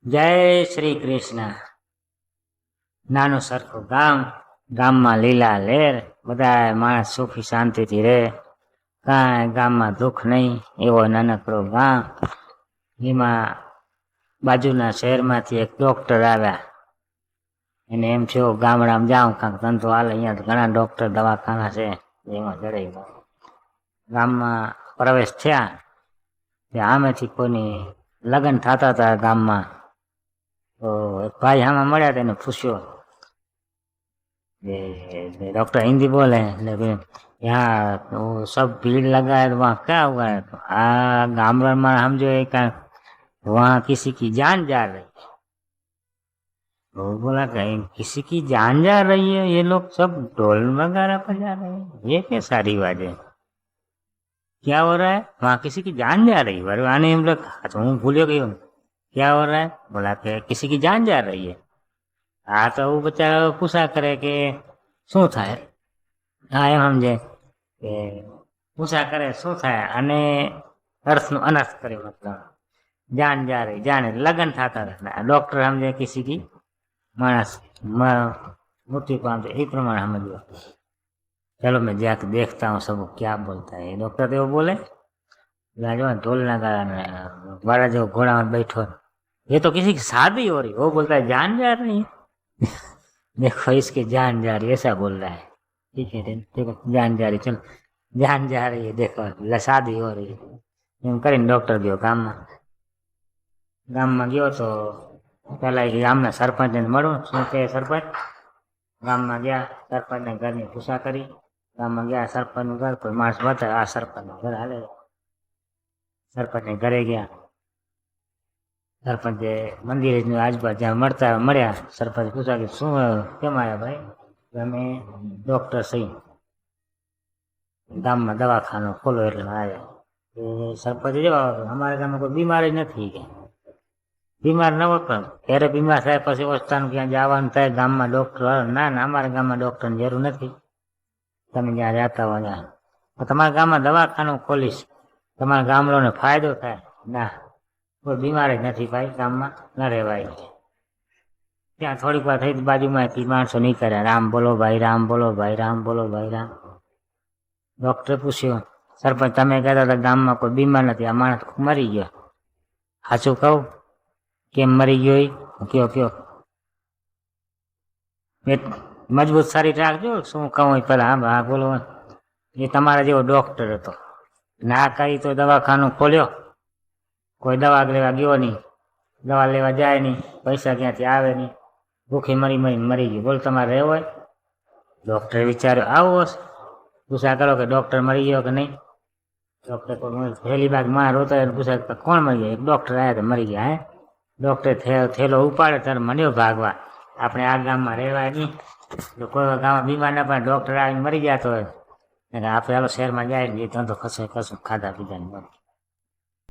જય શ્રી કૃષ્ણ. નાનું સરખું ગામ, ગામમાં લીલા લેર, બધા માણસ સુખી શાંતિથી રહે, કાંઈ ગામમાં દુઃખ નહીં. એવો નાનકડો ગામ. એમાં બાજુના શહેરમાંથી એક ડૉક્ટર આવ્યા. એને એમ થયું ગામડામાં જાઉં, કાંઈક ધંધો હાલે, અહીંયા તો ઘણા ડૉક્ટર દવાખાના છે. એમાં જડાઈ ગયો. ગામમાં પ્રવેશ થયા ત્યાં આમેથી કોઈની લગ્ન થતા હતા ગામમાં. તો એક ભાઈ આમાં મળ્યા તેને પૂછ્યો डॉक्टर हिंदी बोले, लेकिन यहाँ वो सब भीड़ लगा है तो वहाँ क्या हुआ है? तो गामड़ में हम जो है वहाँ किसी की जान जा रही है। वो बोला कहीं किसी की जान जा रही है, ये लोग सब ढोल वगैरह पर जा रहे हैं, ये क्या सारी बात है? क्या हो रहा है? वहाँ किसी की जान जा रही है। आने हम लोग अच्छा हूँ भूलियो गई हूँ, क्या हो रहा है? बोला कि किसी की जान जा रही है। हाँ तो वो बच्चा पूछा करे कि शू थाय? हाँ एम समझे कि पूछा करे शू थाय अने अर्थ नो अनर्थ करे, मतलब जान जा रही, जाने लगन था डॉक्टर समझे किसी की मानस मृत्यु पामते, ये प्रमाण समझो। चलो मैं जाके देखता हूँ सब क्या बोलता है। डॉक्टर तो वो बोले जो ढोल नगाड़ा वाला जो घोड़ा में बैठो, ये तो किसी की शादी हो रही। वो बोलता है जान जा रही है। देखो इसकी जान जा रही है, ऐसा बोल रहा है। ठीक है देखो जान जा रही, चलो जान जा रही है, देखो शादी हो रही है एम करीने डॉक्टर गयो गाम में गयो तो पहला गाम सरपंच ने मळ्यो। शू कहे सरपंच? गाम में गया, सरपंच ने घर की पूछा करी। गाम में गया सरपंच घर, कोई माणस बता आ सरपंच घर हाले। सरपंच ने घरे गया, सरपंच मंदिर आजूबाजू ज्यादा मळता मळ्या। सरपंच पूछा कि शू केम आया भाई? अमे डॉक्टर सही, गाम में दवाखानो खोलो एटले आया। सरपंच जवाब अमारे गाम में कोई बीमारी नहीं के बीमार न हो, पण त्यारे बीमार थाय पछी ओस्तान क्या जवानुं थाय गाम में डॉक्टर ना ना अमारे गाम में डॉक्टर की जरूर नहीं। तमे ज्यां जाता हो त्यां तमारा गाम में दवाखानो खोलीश, तमारा गामडोने फायदो थाय। ना कोई बीमारी नहीं भाई, गाम में न रहेवाय। त्या थोड़ी बार थी बाजू में माणसो निकळ्या, राम बोलो भाई, राम बोलो भाई, राम बोलो भाई, राम। डॉक्टर पूछ्यो सरपंच तमे कहता था गाम में कोई बीमार नहीं, आ माणस मरी गयो, साचुं कहूं? केम मरी गयो? क्यों क्यों मजबूत शरीर राखजो, शू कहूं पहला? हाँ बोलो। ये तमारा जेवो डॉक्टर हतो, ना कही तो दवाखानु खोल्यो, कोई दवा लेवा गयो नहीं, दवा लेवा जाए नहीं, पैसा क्यांथी आवे नहीं, भूखी मरी मरी मरी गई। बोल तमारे रहेवो है? डॉक्टर विचार्यो आवो पूछा करो कि डॉक्टर मरी गयो कि नहीं। डॉक्टर को पहली बात मार होता है, पूछा कौन मरी गया? एक डॉक्टर आया तो मरी गया है। डॉक्टर थेलो उपाड़े तर मन्यो भागवा, अपने आ गाम में रहेवाय नहीं। जो कोई गाम में बीमार न पड़े, डॉक्टर आવીને मरी जातो હોય, आप शहर में जाए तो खसे कसो खाधा पीधा नहीं।